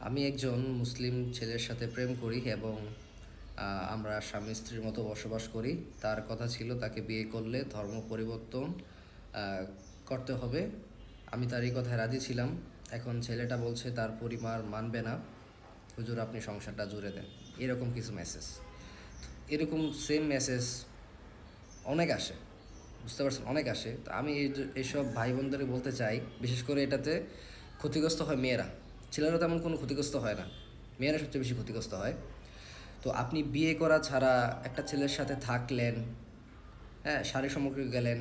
আমি একজন মুসলিম ছেলের সাথে প্রেম করি এবং আমরা স্বামী স্ত্রীর মতো বসবাস করি। তার কথা ছিল তাকে বিয়ে করলে ধর্ম পরিবর্তন করতে হবে। আমি তার এই কথায় রাজি ছিলাম। এখন ছেলেটা বলছে তার পরিবার মানবে না, হুজুর আপনি সংসারটা জুড়ে দেন, এরকম কিছু মেসেজ। এরকম সেম মেসেজ অনেক আসে, বুঝতে পারছেন, অনেক আসে। তো আমি এইসব ভাই বোনদের বলতে চাই, বিশেষ করে এটাতে ক্ষতিগ্রস্ত হয় মেয়েরা। ছেলেরা তেমন কোনো ক্ষতিগ্রস্ত হয় না, মেয়েরা সবচেয়ে বেশি ক্ষতিগ্রস্ত হয়। তো আপনি বিয়ে করা ছাড়া একটা ছেলের সাথে থাকলেন, হ্যাঁ, শারীরিক সম্পর্কে গেলেন,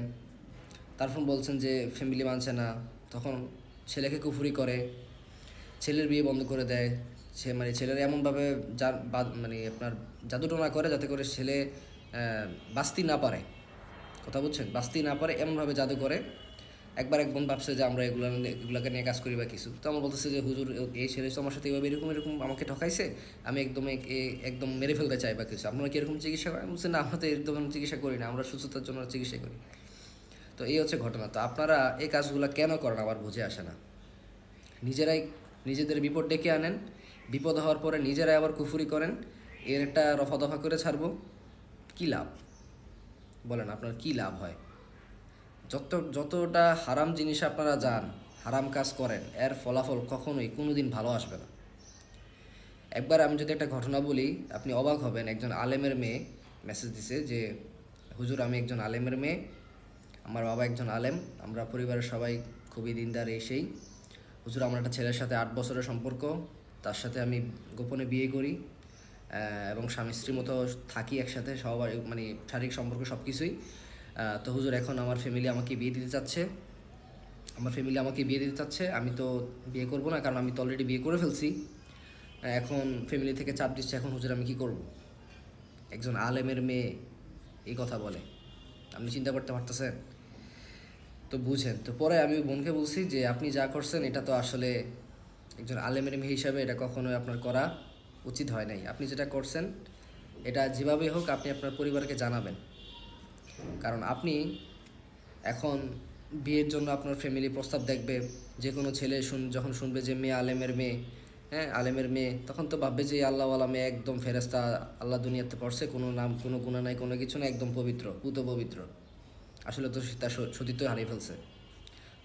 তারপর বলছেন যে ফ্যামিলি মানছে না, তখন ছেলেকে কুফুরি করে, ছেলের বিয়ে বন্ধ করে দেয়। মানে ছেলেরা এমনভাবে মানে আপনার জাদুটোনা করে যাতে করে ছেলে বাঁচতে না পারে। কথা বুঝছেন, বাঁচতেই না পারে এমনভাবে জাদু করে। একবার এক বোন ভাবছে যে আমরা এগুলোকে নিয়ে কাজ করি বা কিছু, তো আমার বলতেছে যে হুজুর এই ছেলে তো আমার সাথে এভাবে এরকম এরকম আমাকে ঠকাইছে, আমি একদম মেরে ফেলতে চাই বা কিছু, আপনারা কি এরকম চিকিৎসা করেন? বলছে না, আমরা তো এরকম চিকিৎসা করি না, আমরা সুস্থতার জন্য চিকিৎসা করি। তো এই হচ্ছে ঘটনা। তো আপনারা এই কাজগুলো কেন করেন আমার বুঝে আসে না। নিজেরাই নিজেদের বিপদ ডেকে আনেন, বিপদ হওয়ার পরে নিজেরাই আবার কুফুরি করেন। এর একটা রফা দফা করে ছাড়বো, কী লাভ বলেন? আপনার কী লাভ হয়? যতটা হারাম জিনিস আপনারা যান, হারাম কাজ করেন, এর ফলাফল কখনোই কোনো দিন ভালো আসবে না। একবার আমি যদি একটা ঘটনা বলি, আপনি অবাক হবেন। একজন আলেমের মেয়ে মেসেজ দিছে যে হুজুর আমি একজন আলেমের মেয়ে, আমার বাবা একজন আলেম, আমরা পরিবারের সবাই খুবই দিনদার এই সেই। হুজুর আমার একটা ছেলের সাথে 8 বছরের সম্পর্ক, তার সাথে আমি গোপনে বিয়ে করি এবং স্বামী স্ত্রীর মতো থাকি একসাথে, সবাই মানে শারীরিক সম্পর্ক সব কিছুই। তো হুজুর এখন আমার ফ্যামিলি আমাকে বিয়ে দিতে চাচ্ছে, আমি তো বিয়ে করব না, কারণ আমি তো অলরেডি বিয়ে করে ফেলছি। এখন ফ্যামিলি থেকে চাপ দিচ্ছে, এখন হুজুর আমি কী করব? একজন আলেমের মেয়ে এই কথা বলে, আপনি চিন্তা করতে পারতেছেন? তো বুঝেন। তো পরে আমি বোনকে বলছি যে আপনি যা করছেন এটা তো আসলে একজন আলেমের মেয়ে হিসাবে এটা কখনোই আপনার করা উচিত হয় নাই। আপনি যেটা করছেন এটা যেভাবেই হোক আপনি আপনার পরিবারকে জানাবেন, কারণ আপনি এখন বিয়ের জন্য আপনার ফ্যামিলি প্রস্তাব দেখবে। যে কোনো ছেলে যখন শুনবে যে মেয়ে আলেমের মেয়ে, হ্যাঁ আলেমের মেয়ে, তখন তো ভাববে যে আল্লাহওয়ালা মেয়ে, একদম ফেরেস্তা, আল্লাহ দুনিয়াতে পড়ছে, কোনো নাম কোনো গুণা নাই, কোনো কিছু না, একদম পবিত্র, পুত পবিত্র। আসলে তো তার সতীত্বই হারিয়ে ফেলছে।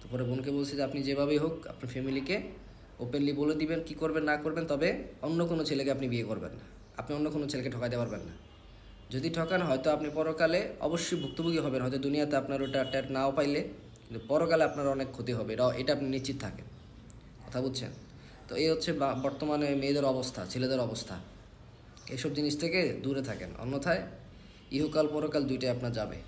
তো পরে বোনকে বলছি যে আপনি যেভাবেই হোক আপনার ফ্যামিলিকে ওপেনলি বলে দিবেন কী করবেন না করবেন, তবে অন্য কোনো ছেলেকে আপনি বিয়ে করবেন না, আপনি অন্য কোনো ছেলেকে ঠকাইতে পারবেন না। যদি ঠকান হয়তো আপনি পরকালে অবশ্যই ভুক্তভোগী হবেন, হয়তো দুনিয়াতে আপনার ওটা ট্যাট নাও পাইলে, কিন্তু পরকালে আপনার অনেক ক্ষতি হবে, এটা আপনি নিশ্চিত থাকেন। কথা বুঝছেন? তো এই হচ্ছে বর্তমানে মেয়েদের অবস্থা, ছেলেদের অবস্থা। এইসব জিনিস থেকে দূরে থাকেন, অন্যথায় ইহকাল পরকাল দুইটাই আপনার যাবে।